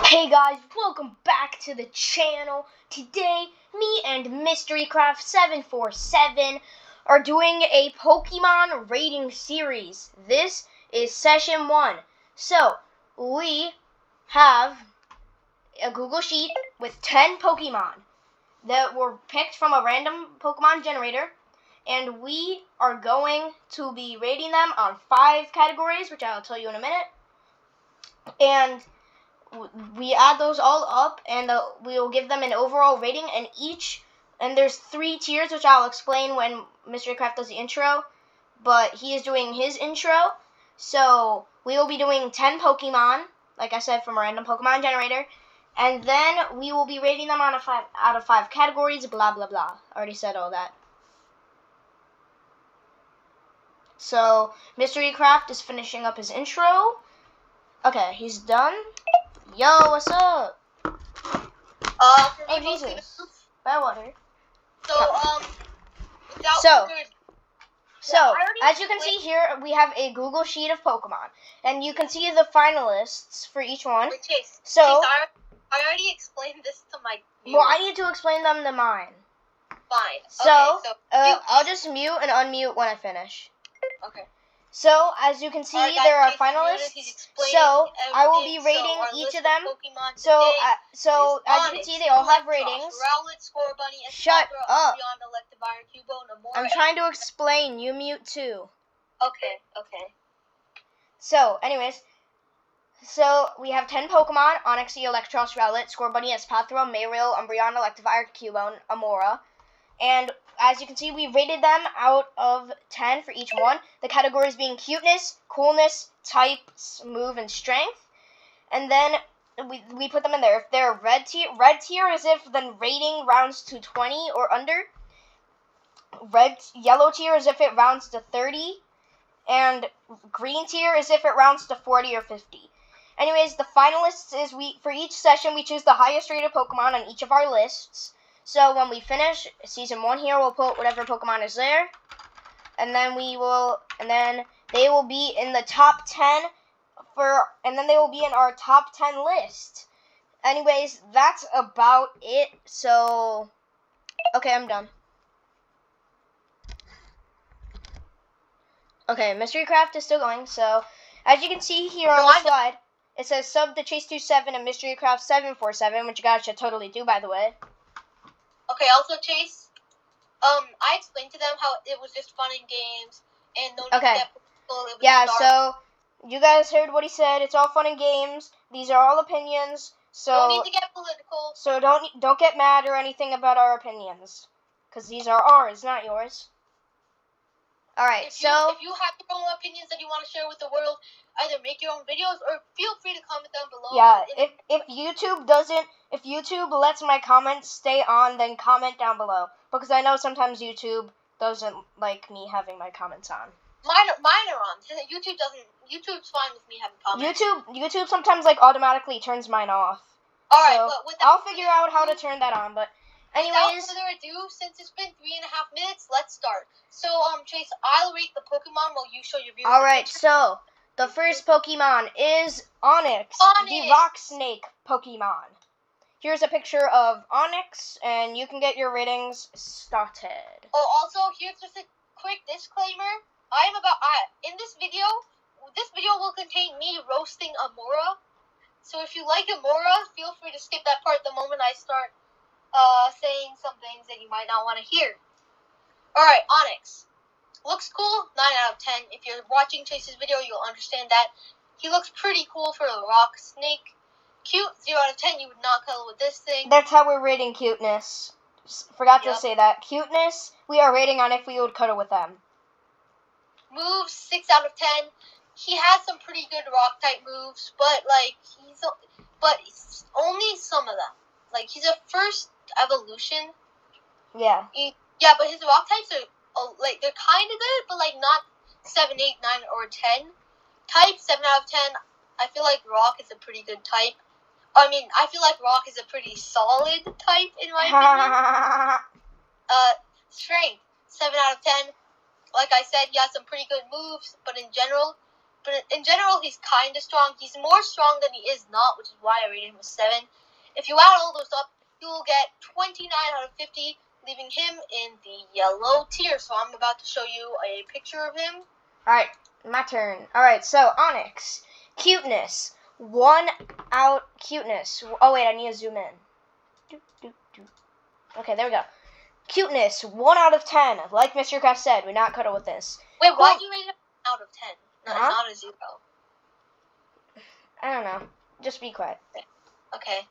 Hey guys, welcome back to the channel. Today, me and mysterycraft747 are doing a Pokemon rating series. This is session 1. So, we have a Google Sheet with 10 Pokemon that were picked from a random Pokemon generator. And we are going to be rating them on 5 categories, which I'll tell you in a minute. And we add those all up, and we will give them an overall rating. And there's 3 tiers, which I'll explain when Mystery Craft does the intro. But he is doing his intro, so we will be doing 10 Pokemon, like I said, from a random Pokemon generator, and then we will be rating them on a 5 out of 5 categories. Blah blah blah. Already said all that. So Mystery Craft is finishing up his intro. Okay, he's done. Yo, what's up? Oh Jesus. Bad water. So, as you can see here, we have a Google Sheet of Pokemon, and you can see the finalists for each one. Wait, Chase, I already explained this to my viewers. Well, I need to explain them to mine. Fine. So, I'll just mute and unmute when I finish. Okay. So, as you can see, Right, guys, there are Chase finalists. So, I will be rating each of them. So, as you can see, they all have ratings. Shut up. I'm trying to explain. You mute too. Okay. So, anyways, we have 10 Pokemon: Onix, Electros, Rowlet, Scorbunny, Espathra, Mayrill, Umbreon, Electivire, Cubone, Amora. And as you can see, we rated them out of 10 for each one. The categories being cuteness, coolness, types, move, and strength. And then we put them in there. If they're red tier is if the rating rounds to 20 or under. Yellow tier is if it rounds to 30. And green tier is if it rounds to 40 or 50. Anyways, the finalists is for each session we choose the highest rated Pokemon on each of our lists. So when we finish season 1 here, we'll put whatever Pokemon is there, and then they will be in the top 10 and then they will be in our top 10 list. Anyways, that's about it. So, okay, I'm done. Okay, Mystery Craft is still going. So, as you can see here on the slide, it says sub to Chase27 and mysterycraft747, which you guys should totally do, by the way. Okay, also, Chase, I explained to them how it was just fun and games, and no need to get political. Yeah, so you guys heard what he said. It's all fun and games. These are all opinions. So don't need to get political. So don't get mad or anything about our opinions, because these are ours, not yours. All right, if you have your own opinions that you want to share with the world, either make your own videos or feel free to comment down below. Yeah, if YouTube lets my comments stay on, then comment down below, because I know sometimes YouTube doesn't like me having my comments on. Mine are on. YouTube's fine with me having comments. YouTube sometimes automatically turns mine off. All right, so but I'll figure out how to turn that on. But anyways, without further ado, since it's been 3.5 minutes, let's start. So Chase, I'll rate the Pokemon while you show your viewers. All right, so the first Pokemon is Onix, the Rock Snake Pokemon. Here's a picture of Onix, and you can get your ratings started. Oh, also, here's just a quick disclaimer. In this video will contain me roasting Amora. So if you like Amora, feel free to skip that part the moment I start saying some things that you might not want to hear. Alright, Onix. Looks cool, 9 out of 10. If you're watching Chase's video, you'll understand that. He looks pretty cool for a rock snake. Cute, 0 out of 10. You would not cuddle with this thing. That's how we're rating cuteness. Forgot to say that. Cuteness, we are rating on if we would cuddle with them. Moves, 6 out of 10. He has some pretty good rock type moves, but only some of them. He's a first evolution. Yeah. Yeah, but his rock types are they're kind of good, but not 7, 8, 9, or 10. Type 7 out of 10. I feel like rock is a pretty good type. I feel like rock is a pretty solid type in my opinion. Strength 7 out of 10. Like I said, he has some pretty good moves, but in general, but in general, he's kind of strong. He's more strong than he is not, which is why I rated him a 7. If you add all those up, you'll get 29 out of 50, leaving him in the yellow tier. So I'm about to show you a picture of him. Alright, my turn. Alright, so Onyx. Cuteness. 1 out cuteness. Oh wait, I need to zoom in. Okay, there we go. Cuteness, 1 out of 10. Like Mr. Craft said, we're not cuddle with this. Wait, why do you rate him out of 10? Not a 0. I don't know. Just be quiet. Okay.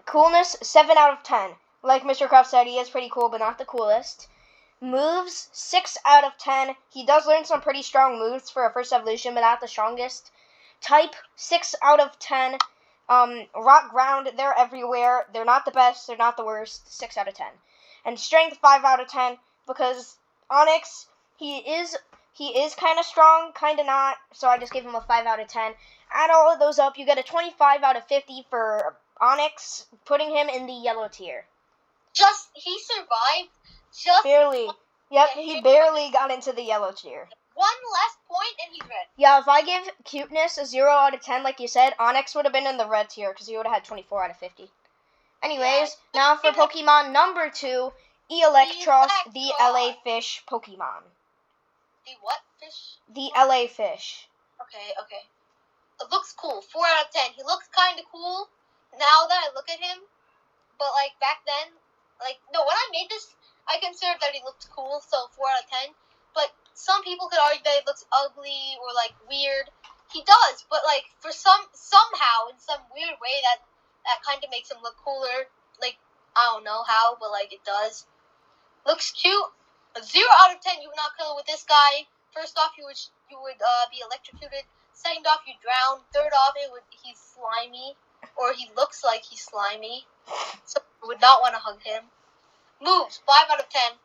Coolness, 7 out of 10. Like Mr. Craft said, he is pretty cool, but not the coolest. Moves, 6 out of 10. He does learn some pretty strong moves for a first evolution, but not the strongest. Type, 6 out of 10. Rock, ground, they're everywhere. They're not the best, they're not the worst. 6 out of 10. And strength, 5 out of 10, because Onyx, he is kind of strong, kind of not, so I just gave him a 5 out of 10. Add all of those up, you get a 25 out of 50 for Onyx, putting him in the yellow tier. He survived. Barely. Yep, he barely got into the yellow tier. 1 less point and he's red. Yeah, if I give cuteness a 0 out of 10, like you said, Onyx would have been in the red tier, because he would have had 24 out of 50. Anyways, now for Pokemon number 2, Electros, the LA Fish Pokemon. The what fish? The LA Fish. Okay. It looks cool. 4 out of 10. He looks kind of cool now that I look at him. But, like, back then, no, when I made this, I considered that he looked cool, so 4 out of 10. But some people could argue that he looks ugly or, weird. He does, but, for somehow, in some weird way, that kind of makes him look cooler. I don't know how, but, it does. Looks cute. A 0 out of 10, you would not kill with this guy. First off, you would be electrocuted. Second off, you drown. Third off, he's slimy, or he looks like he's slimy. So you would not want to hug him. Moves, 5 out of 10.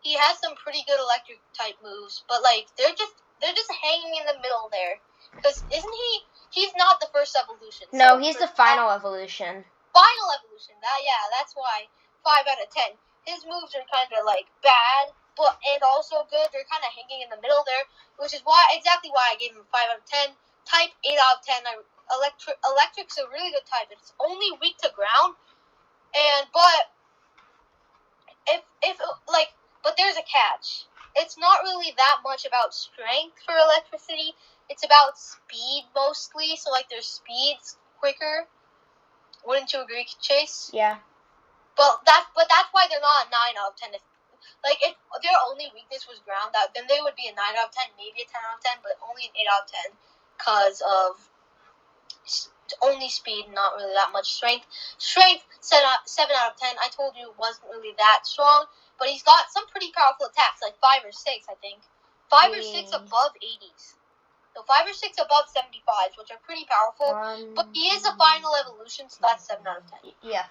He has some pretty good electric type moves, but they're just hanging in the middle there. Because he's not the first evolution. No, so he's the final evolution. Final evolution. That's why 5 out of 10. His moves are kind of bad, and also good. They're kind of hanging in the middle there, which is exactly why I gave him 5 out of 10. Type 8 out of 10. Electric's a really good type. It's only weak to ground, but there's a catch. It's not really that much about strength for electricity. It's about speed mostly. So their speed's quicker. Wouldn't you agree, Chase? Yeah. But that's why they're not a 9 out of 10. If their only weakness was ground, then they would be a 9 out of 10, maybe a 10 out of 10, but only an 8 out of 10 because of only speed, not really that much strength. Strength, 7 out of 10. I told you it wasn't really that strong, but he's got some pretty powerful attacks, 5 or 6, I think. 5 or 6 above 80s. So 5 or 6 above 75s, which are pretty powerful. But he is a final evolution, so that's 7 out of 10. Yeah.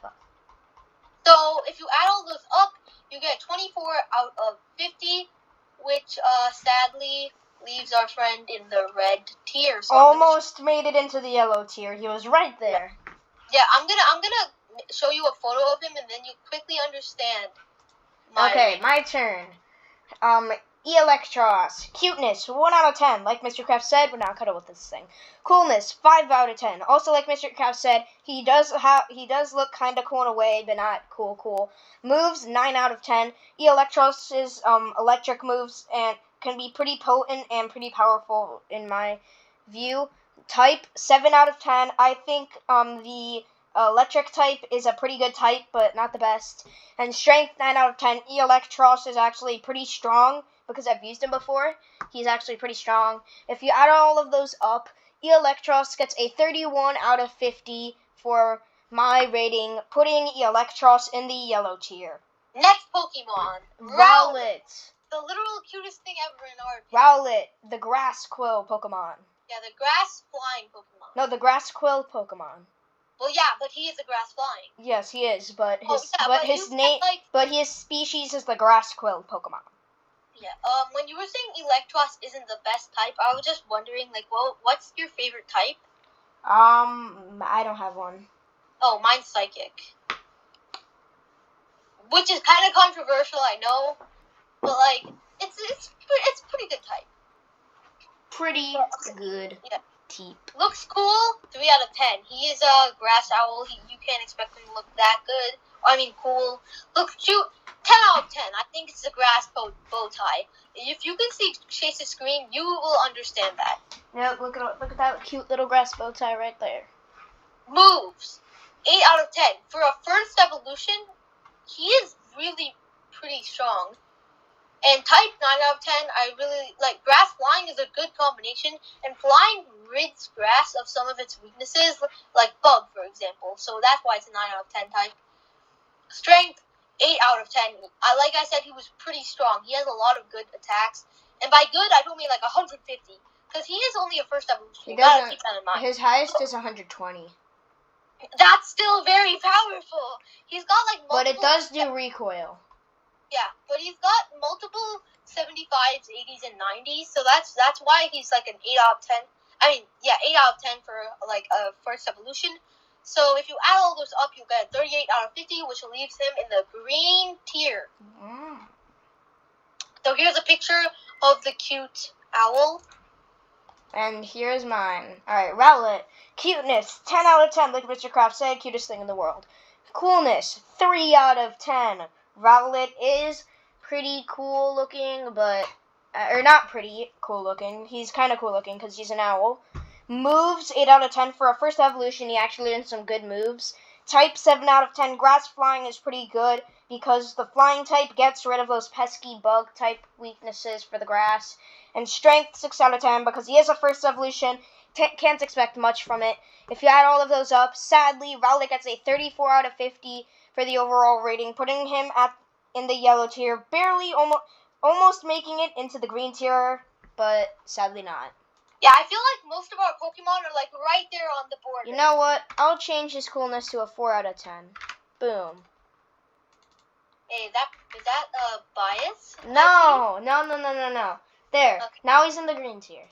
So if you add all those up, you get 24 out of 50, which sadly leaves our friend in the red tier. So almost made it into the yellow tier. He was right there. Yeah, I'm gonna show you a photo of him, and then you quickly understand. My turn. Electros. Cuteness, 1 out of 10. Like Mr. Craft said, we're not cuddle with this thing. Coolness, 5 out of 10. Also, like Mr. Craft said, he does look kind of cool in a way, but not cool. Moves, 9 out of 10. Electros' electric moves and can be pretty potent and pretty powerful in my view. Type, 7 out of 10. I think the electric type is a pretty good type, but not the best. And strength, 9 out of 10. Electros is actually pretty strong because I've used him before. He's actually pretty strong. If you add all of those up, Electros gets a 31 out of 50 for my rating, putting Electros in the yellow tier. Next Pokemon, Rowlet. The literal cutest thing ever in our opinion. Rowlet, the grass quill Pokemon. Yeah, the grass flying Pokemon. No, the grass quill Pokemon. Well, yeah, but he is a grass flying. Yes, he is, but his species is the grass quill Pokemon. Yeah. When you were saying Electros isn't the best type, I was just wondering, what's your favorite type? I don't have one. Oh, mine's Psychic. Which is kind of controversial, I know, but it's pretty good type. pretty good Yeah. type. Looks cool, 3 out of 10. He is a grass owl. You can't expect him to look that good. I mean, cool. Looks cute, 10 out of 10. I think it's a grass bow tie. If you can see Chase's screen, you will understand that. Yeah, look at that cute little grass bow tie right there. Moves, 8 out of 10. For a first evolution, he is really pretty strong. And type, 9 out of 10, I really like. Grass flying is a good combination, and flying rids grass of some of its weaknesses, like bug, for example. So that's why it's a 9 out of 10 type. Strength, 8 out of 10. Like I said, he was pretty strong. He has a lot of good attacks. And by good, I don't mean like 150, because he is only a first evolution. You gotta keep that in mind. His highest is 120. That's still very powerful. He's got like multiple... But it does do recoil. Yeah, but he's got multiple 75s, 80s, and 90s, so that's why he's like an 8 out of 10. I mean, yeah, 8 out of 10 for like a first evolution. So if you add all those up, you get 38 out of 50, which leaves him in the green tier. Mm. So here's a picture of the cute owl. And here's mine. Alright, Rowlet. Cuteness, 10 out of 10, like Mr. Craft said, cutest thing in the world. Coolness, 3 out of 10. Rowlet is pretty cool looking, but... or not pretty cool looking. He's kind of cool looking because he's an owl. Moves, 8 out of 10. For a first evolution, he actually learned some good moves. Type, 7 out of 10. Grass flying is pretty good because the flying type gets rid of those pesky bug type weaknesses for the grass. And strength, 6 out of 10 because he is a first evolution. Can't expect much from it. If you add all of those up, sadly, Rowlet gets a 34 out of 50 for the overall rating, putting him in the yellow tier, barely almost making it into the green tier, but sadly not. Yeah, I feel like most of our Pokemon are like right there on the border. You know what? I'll change his coolness to a 4 out of 10. Boom. Hey, is that a bias? No. There. Okay. Now he's in the green tier.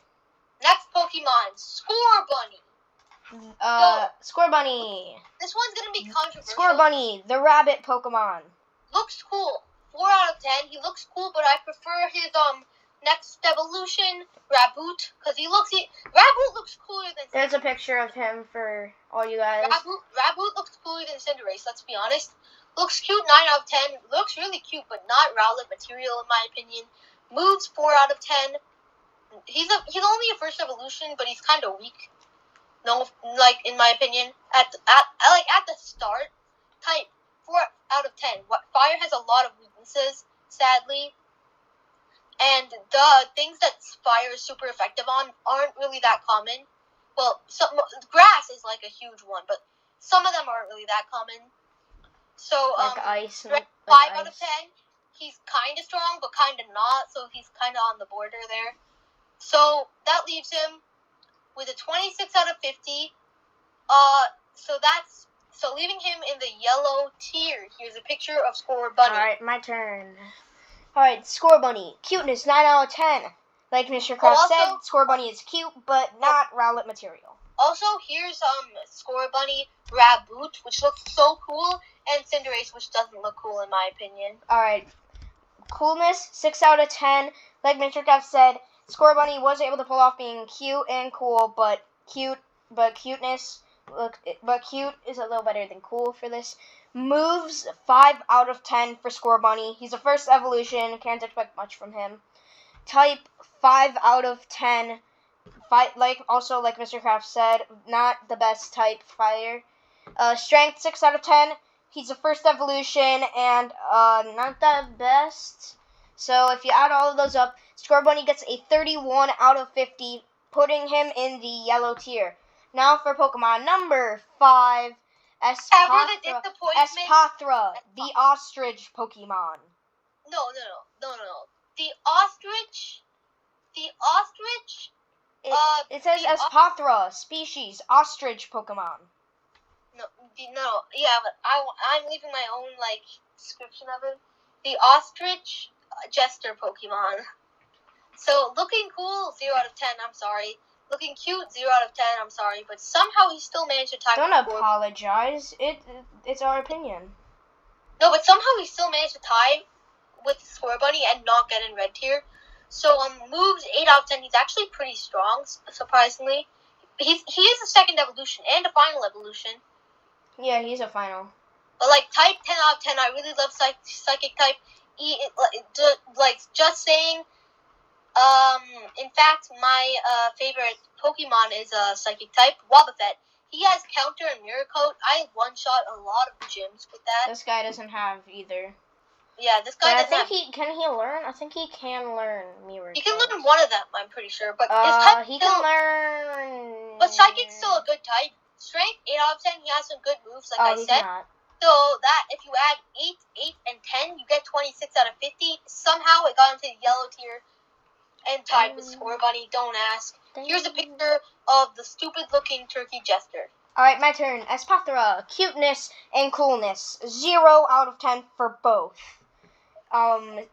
Next Pokemon, Scorbunny. Scorbunny. This one's gonna be controversial. Scorbunny, the rabbit Pokemon. Looks cool. 4 out of 10. He looks cool, but I prefer his next evolution, Raboot, because Raboot looks cooler than. There's a picture of him for all you guys. Raboot looks cooler than Cinderace. Let's be honest. Looks cute. 9 out of 10. Looks really cute, but not Rowlet material in my opinion. Moves 4 out of 10. He's only a first evolution, but he's kind of weak. No, like in my opinion, at the start, type 4 out of 10. Fire has a lot of weaknesses, sadly, and the things that fire is super effective on aren't really that common. Well, grass is like a huge one, but some of them aren't really that common. So like ice. 5 out of 10. He's kind of strong, but kind of not. So he's kind of on the border there. So that leaves him with a 26 out of 50. So leaving him in the yellow tier. Here's a picture of Scorbunny. Alright, my turn. Alright, Scorbunny. Cuteness, 9 out of 10. Like Mr. Cross said, Scorbunny is cute, but not Rowlet material. Also, here's Scorbunny Raboot, which looks so cool, and Cinderace, which doesn't look cool in my opinion. Alright. Coolness, 6 out of 10. Like Mr. Cross said, Scorbunny was able to pull off being cute and cool, but cute is a little better than cool for this. Moves, 5 out of 10 for Scorbunny. He's a first evolution, can't expect much from him. Type, 5 out of 10. Like Mr. Craft said, not the best type, fire. Strength, 6 out of 10. He's a first evolution and not the best. So if you add all of those up, Scorbunny gets a 31 out of 50, putting him in the yellow tier. Now for Pokemon number 5, Espathra, the ostrich Pokemon. No. The ostrich. It says Espathra, species, ostrich Pokemon. No, yeah, but I'm leaving my own description of it. The ostrich jester Pokemon. So looking cool, 0 out of 10. I'm sorry. Looking cute, 0 out of 10. I'm sorry, but somehow he still managed to tie. Don't apologize. It's our opinion. No, but somehow he still managed to tie with Scorbunny and not get in red tier. So moves 8 out of 10. He's actually pretty strong, surprisingly. He is a second evolution and a final evolution. Yeah, he's a final. But like type 10 out of 10. I really love psychic type. Just saying. In fact, my favorite Pokemon is psychic type, Wobbuffet. He has counter and mirror coat. I one-shot a lot of gyms with that. This guy doesn't have either. Yeah, this guy doesn't have... Can he learn? I think he can learn mirror He can coat. learn one of them, I'm pretty sure. But his type he still... can learn... But Psychic's still a good type. Strength, 8 out of 10. He has some good moves, like I said. Not. So that, if you add 8, 8, and 10, you get 26 out of 50. Somehow it got into the yellow tier and tied with Score Bunny. Don't ask. Here's a picture of the stupid-looking turkey jester. Alright, my turn. Espathra, cuteness and coolness. 0 out of 10 for both.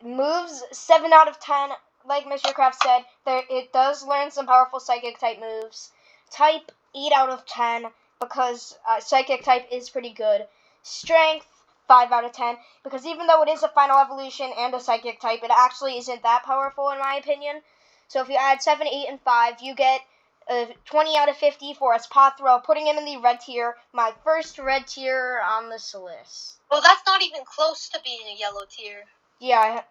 Moves, 7 out of 10. Like Mr. Craft said, it does learn some powerful psychic type moves. Type, 8 out of 10, because psychic type is pretty good. Strength, 5 out of 10, because even though it is a final evolution and a psychic type, it actually isn't that powerful in my opinion. So if you add 7, 8, and 5, you get 20 out of 50 for Espathra, putting him in the red tier, my first red tier on this list. Well, that's not even close to being a yellow tier. Yeah.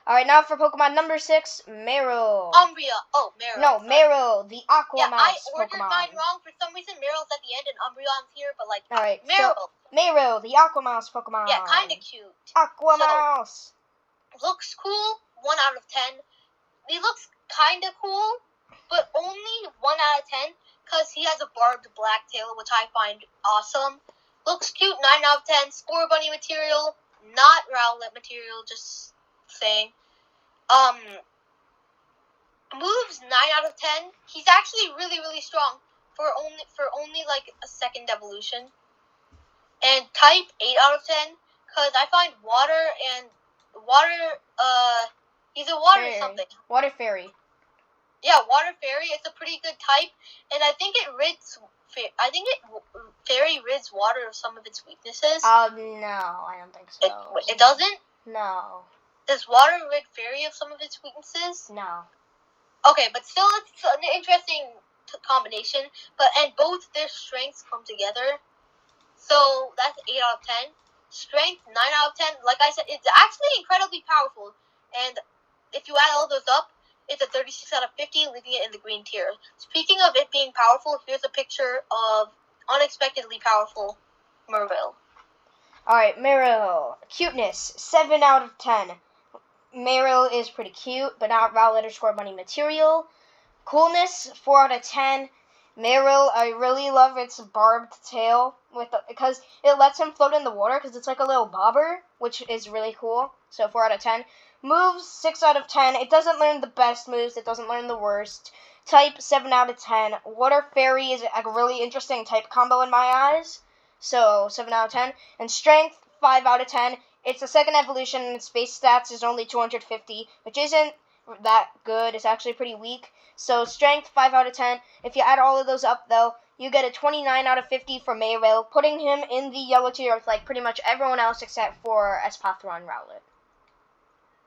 Alright, now for Pokemon number 6, Meryl. Umbrea. Oh, Meryl. No, Meryl, the Aqua Yeah, I Mouse ordered Pokemon. mine wrong. For some reason, Meryl's at the end and Umbreon's here, but like, Alright, Meryl. so Meryl, the Aqua Mouse Pokemon. Yeah, kind of cute. Aqua Mouse. Looks cool, 1 out of 10. He looks kind of cool, but only 1 out of 10, because he has a barbed black tail, which I find awesome. Looks cute, 9 out of 10. Score Bunny material, not Rowlet material, just saying. Moves 9 out of 10. He's actually really, really strong for only like a second evolution. And type 8 out of 10, because I find he's a water Fairy. something. Water Fairy. Yeah, Water Fairy. It's a pretty good type, and I think Fairy rids water of some of its weaknesses. No, I don't think so. It doesn't? No. Does Water rid Fairy of some of its weaknesses? No. Okay, but still, it's an interesting combination. And both their strengths come together. So that's 8 out of 10. Strength, 9 out of 10. Like I said, it's actually incredibly powerful. And if you add all those up, it's a 36 out of 50, leaving it in the green tier. Speaking of it being powerful, here's a picture of unexpectedly powerful Merville. Alright, Meryl. Cuteness, 7 out of 10. Meryl is pretty cute, but not Rowlet or Score Bunny material. Coolness, 4 out of 10. Meryl, I really love its barbed tail because it lets him float in the water because it's like a little bobber, which is really cool. So 4 out of 10. Moves, 6 out of 10. It doesn't learn the best moves. It doesn't learn the worst. Type, 7 out of 10. Water Fairy is a really interesting type combo in my eyes. So 7 out of 10. And Strength, 5 out of 10. It's a second evolution and its base stats is only 250, which isn't that good. It's actually pretty weak. So Strength, 5 out of 10. If you add all of those up, though, you get a 29 out of 50 for Meryl, putting him in the yellow tier with like pretty much everyone else except for Espathra and Rowlet.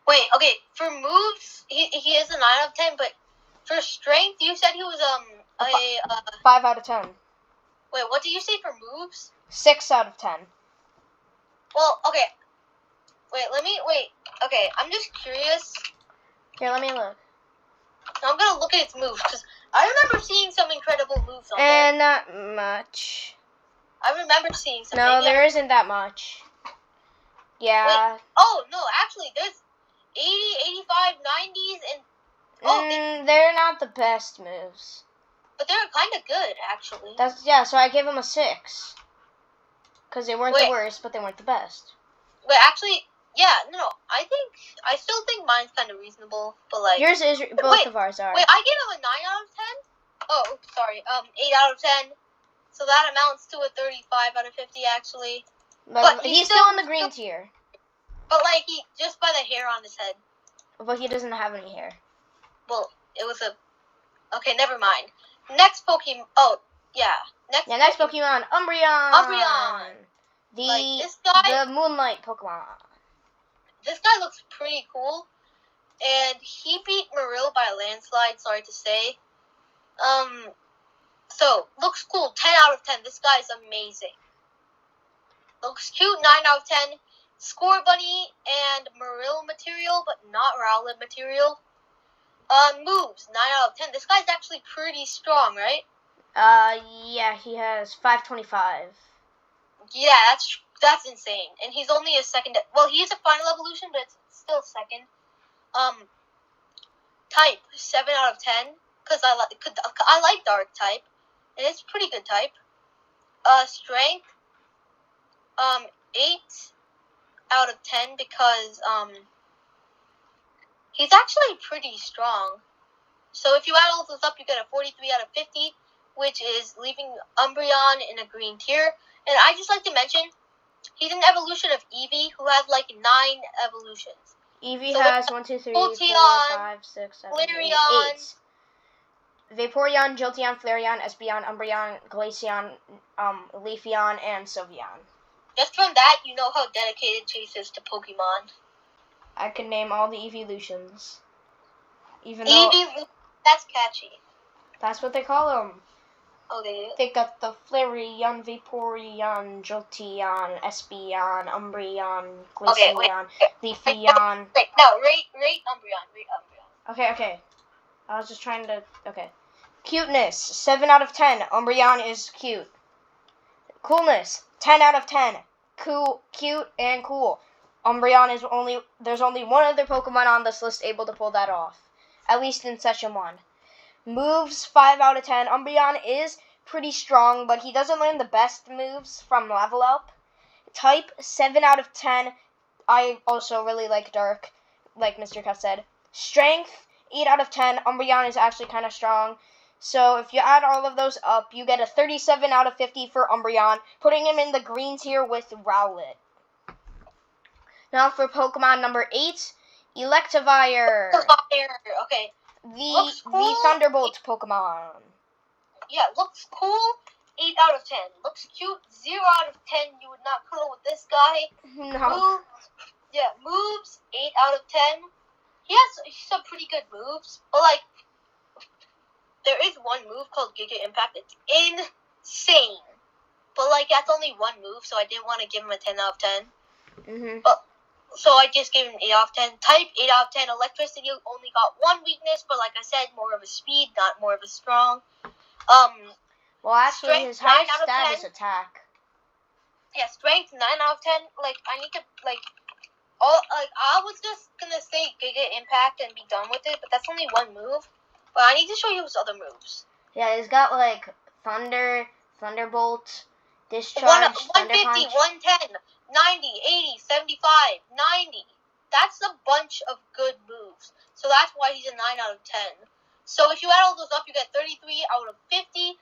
Wait, okay, for moves, he is a 9 out of 10, but for strength, you said he was 5 out of 10. Wait, what did you say for moves? 6 out of 10. Well, okay. Okay, I'm just curious. Here, let me look. I'm gonna look at its moves, because I remember seeing some incredible moves on there. And not much. I remember seeing some. No, there isn't that much. Yeah. Wait, oh, no, actually, there's 80, 85, 90s, and... they're not the best moves. But they're kind of good, actually. So I gave them a 6. Because they weren't the worst, but they weren't the best. Wait, actually, yeah, no, I still think mine's kind of reasonable, but like... Yours is, both of ours are. Wait, I gave him a 9 out of 10? Oh, sorry, 8 out of 10. So that amounts to a 35 out of 50, actually. But he's still in the green tier. But like, he, just by the hair on his head. But he doesn't have any hair. Well, it was a... Okay, never mind. Next Pokemon... Oh, yeah. Next Pokemon, Umbreon! Like, this guy... The Moonlight Pokemon. This guy looks pretty cool. and he beat Marill by a landslide, sorry to say. So, looks cool, 10 out of 10. This guy is amazing. Looks cute, 9 out of 10. Score Bunny and Marill material, but not Rowlet material. Moves, 9 out of 10. This guy's actually pretty strong, right? Yeah, he has 525. Yeah, that's insane. And he's only a second. Well, he is a final evolution, but it's still second. Type 7 out of 10 because I like dark type, and it's pretty good type. Strength 8 out of 10 because he's actually pretty strong. So if you add all those up, you get a 43 out of 50, which is leaving Umbreon in a green tier. And I just like to mention, he's an evolution of Eevee, who has like 9 evolutions. Eevee has 1, 2, 3, 4, 5, 6, 7, 8. Vaporeon, Jolteon, Flareon, Espeon, Umbreon, Glaceon, Leafeon, and Sylveon. Just from that, you know how dedicated Chase is to Pokemon. I can name all the evolutions. That's catchy. That's what they call them. Oh, they do? They got the Flareon, Vaporeon, Jolteon, Espeon, Umbreon, Glaceon, Leafeon. Rate Umbreon. Okay. I was just trying to... Okay. Cuteness, 7 out of 10. Umbreon is cute. Coolness, 10 out of 10. Cool, cute, and cool. Umbreon is there's only one other Pokemon on this list able to pull that off. At least in Session 1. Moves, 5 out of 10. Umbreon is pretty strong, but he doesn't learn the best moves from Level Up. Type, 7 out of 10. I also really like Dark, like Mr. Cuff said. Strength, 8 out of 10. Umbreon is actually kind of strong. So if you add all of those up, you get a 37 out of 50 for Umbreon, putting him in the green tier with Rowlet. Now for Pokemon number 8, Electivire. Okay. The Thunderbolt Pokemon. Yeah, looks cool. 8 out of 10. Looks cute. 0 out of 10. You would not cuddle with this guy. No. Moves. 8 out of 10. He has some pretty good moves, but like, there is one move called Giga Impact. It's insane, but like that's only one move, so I didn't want to give him a 10 out of 10. So I just gave him 8 out of 10. Type 8 out of 10. Electricity only got one weakness, but like I said, more of a speed, not more of a strong. Well, actually, his highest stat is attack. Yeah, strength 9 out of 10. Like I need to I was just gonna say Giga Impact and be done with it, but that's only one move. But I need to show you his other moves. Yeah, he's got like Thunder, Thunderbolt, Discharge, 150, 110, 90, 80, 75, 90. That's a bunch of good moves. So that's why he's a 9 out of 10. So if you add all those up, you get 33 out of 50,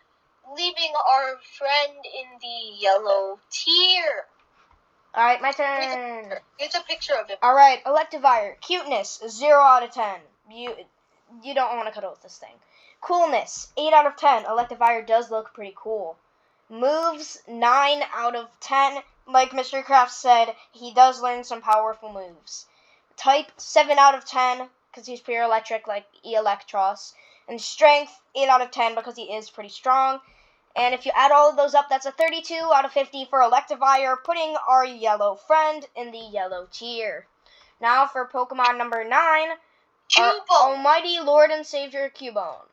leaving our friend in the yellow tier. Alright, my turn. Here's a picture of him. Alright, Electivire. Cuteness, 0 out of 10. You don't want to cuddle with this thing. Coolness, 8 out of 10. Electivire does look pretty cool. Moves, 9 out of 10. Like Mr. Craft said, he does learn some powerful moves. Type, 7 out of 10, because he's pure electric, like Electros. And strength, 8 out of 10, because he is pretty strong. And if you add all of those up, that's a 32 out of 50 for Electivire, putting our yellow friend in the yellow tier. Now for Pokemon number 9, our almighty Lord and Savior Cubone.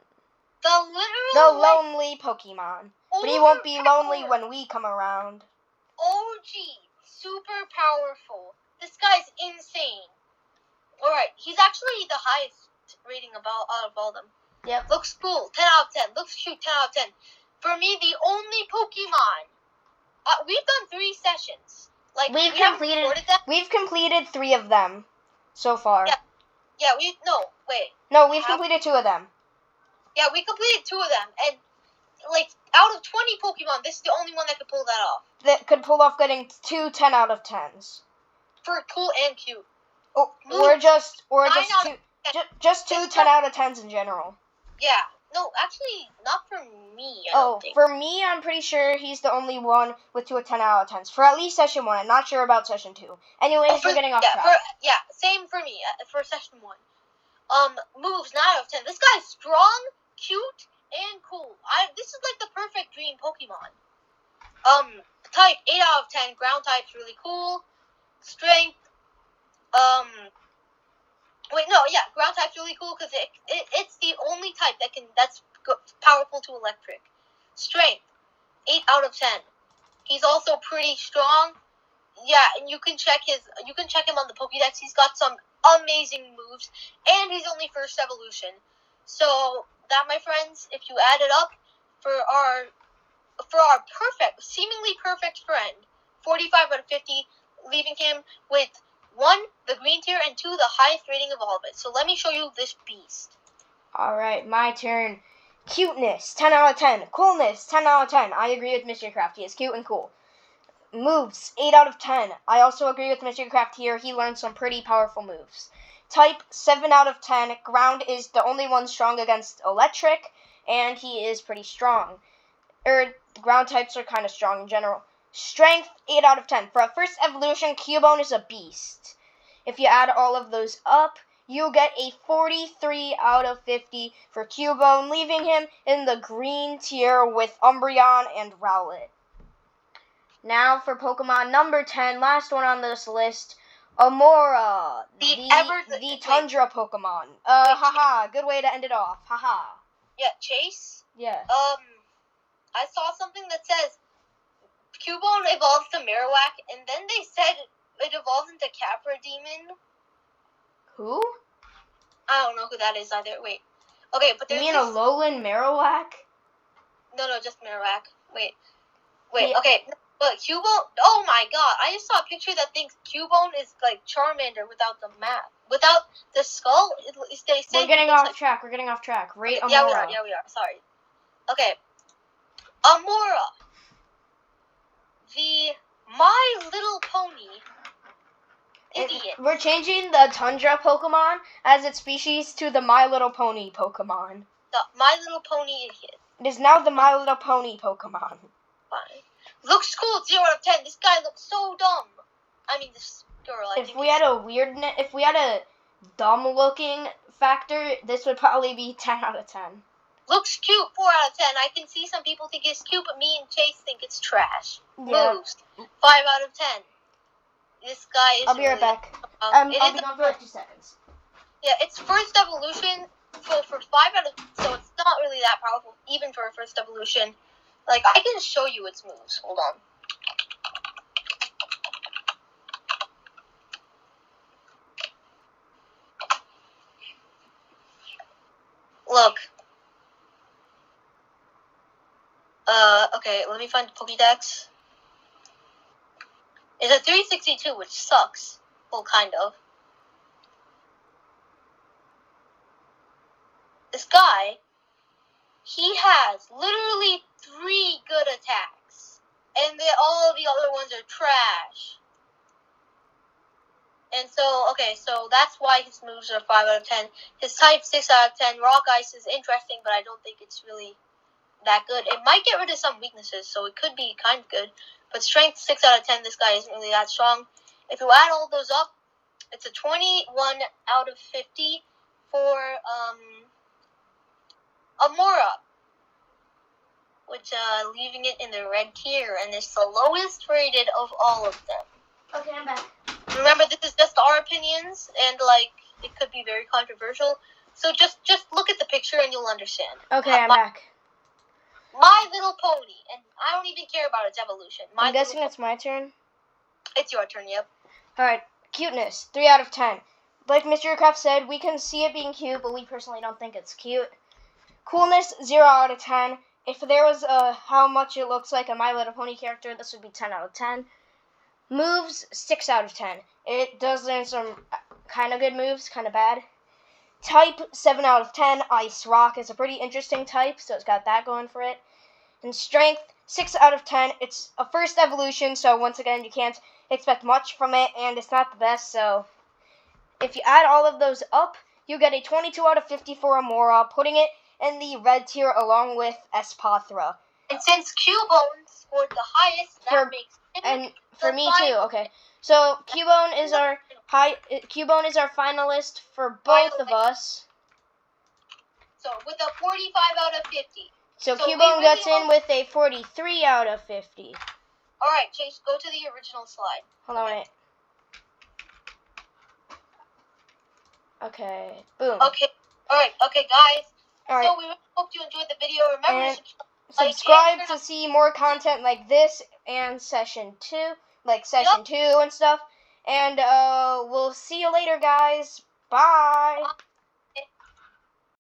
The lonely Pokemon. But he won't be lonely when we come around. OG, super powerful. This guy's insane. Alright, he's actually the highest rating out of all of them. Yep. Looks cool, 10 out of 10. Looks cute, 10 out of 10. For me, the only Pokemon. We've done 3 sessions. Like we've completed 3 of them so far. Yeah, we've completed 2 of them. Yeah, we completed 2 of them, and like out of 20 Pokemon, this is the only one that could pull that off. That could pull off getting 2 10 out of 10s. For cool and cute. Or just 2 10 out of 10s in general. Yeah. No, actually, not for me. I don't think. For me, I'm pretty sure he's the only one with 2 10 out of 10s. For at least Session 1. I'm not sure about Session 2. Anyways, we're getting off track. Same for me, for Session 1. Moves 9 out of 10. This guy's strong, cute, and cool. This is like the perfect dream Pokemon. Type 8 out of 10. Ground type's really cool. Strength. Ground type's really cool because it's the only type that's powerful to electric. Strength 8 out of 10. He's also pretty strong. Yeah, and you can check him on the Pokédex. He's got some amazing moves, and he's only first evolution. So that, my friends, if you add it up for our seemingly perfect friend, 45 out of 50, leaving him with 1, the green tier, and 2, the highest rating of all of it. So let me show you this beast. Alright, my turn. Cuteness, 10 out of 10. Coolness, 10 out of 10. I agree with Mr. Craft. He is cute and cool. Moves, 8 out of 10. I also agree with Mr. Craft here. He learned some pretty powerful moves. Type, 7 out of 10. Ground is the only one strong against electric, and he is pretty strong. Ground types are kind of strong in general. Strength, 8 out of 10. For a first evolution, Cubone is a beast. If you add all of those up, you'll get a 43 out of 50 for Cubone, leaving him in the green tier with Umbreon and Rowlet. Now for Pokemon number 10, last one on this list, Amora, the Tundra Pokemon. Haha, good way to end it off. Haha. Yeah, Chase? Yeah. I saw something that says Cubone evolves to Marowak, and then they said it evolves into Capra Demon. Who? I don't know who that is either. Wait. Okay, but there's You mean a Alolan Marowak? No, just Marowak. Wait, Yeah. okay. But Cubone, oh my god, I just saw a picture that thinks Cubone is like Charmander without the map. Without the skull, they say... We're getting off track. Rate Amora. Yeah, we are. Sorry. Okay. Amora. The My Little Pony idiot. We're changing the Tundra Pokemon as its species to the My Little Pony Pokemon. The My Little Pony idiot. It is now the My Little Pony Pokemon. Fine. Looks cool, 0 out of 10. This guy looks so dumb. I mean, this girl. If we had a dumb-looking factor, this would probably be 10 out of 10. Looks cute, 4 out of 10. I can see some people think it's cute, but me and Chase think it's trash. Yeah. Moves, 5 out of 10. This guy is... I'll be right back. I'll be gone for like 2 seconds. Yeah, it's first evolution, so for 5 out of... So it's not really that powerful, even for a first evolution. Like, I can show you its moves. Hold on. Look. Okay, let me find the Pokédex. It's a 362, which sucks. Well, kind of. This guy, he has literally 3 good attacks. And all the other ones are trash. And so, okay, so that's why his moves are 5 out of 10. His type, 6 out of 10. Rock Ice is interesting, but I don't think it's really that good. It might get rid of some weaknesses, so it could be kind of good. But strength, 6 out of 10, this guy isn't really that strong. If you add all those up, it's a 21 out of 50 for Amora. Which, leaving it in the red tier, and it's the lowest rated of all of them. Okay, I'm back. Remember, this is just our opinions, and, like, it could be very controversial. So just look at the picture and you'll understand. Okay, I'm back. My Little Pony, and I don't even care about its evolution. I'm guessing it's my turn? It's your turn, yep. Alright, cuteness, 3 out of 10. Like Mr. Craft said, we can see it being cute, but we personally don't think it's cute. Coolness, 0 out of 10. If there was how much it looks like a My Little Pony character, this would be 10 out of 10. Moves, 6 out of 10. It does learn some kind of good moves, kind of bad. Type, 7 out of 10. Ice Rock is a pretty interesting type, so it's got that going for it. And Strength, 6 out of 10. It's a first evolution, so once again, you can't expect much from it, and it's not the best, so if you add all of those up, you get a 22 out of 50 for Amora, putting it in the red tier along with Espathra. And And since Cubone scored the highest, that makes him and for the me too. Okay, so Cubone is our finalist for both of us. So with a 45 out of 50. So Cubone gets in with a 43 out of 50. All right, Chase, go to the original slide. Hold on, wait. Okay, boom. Okay, all right, okay, guys. All right. So we hope you enjoyed the video. Remember And to subscribe to see more content like this and session 2 and stuff. And we'll see you later, guys. Bye.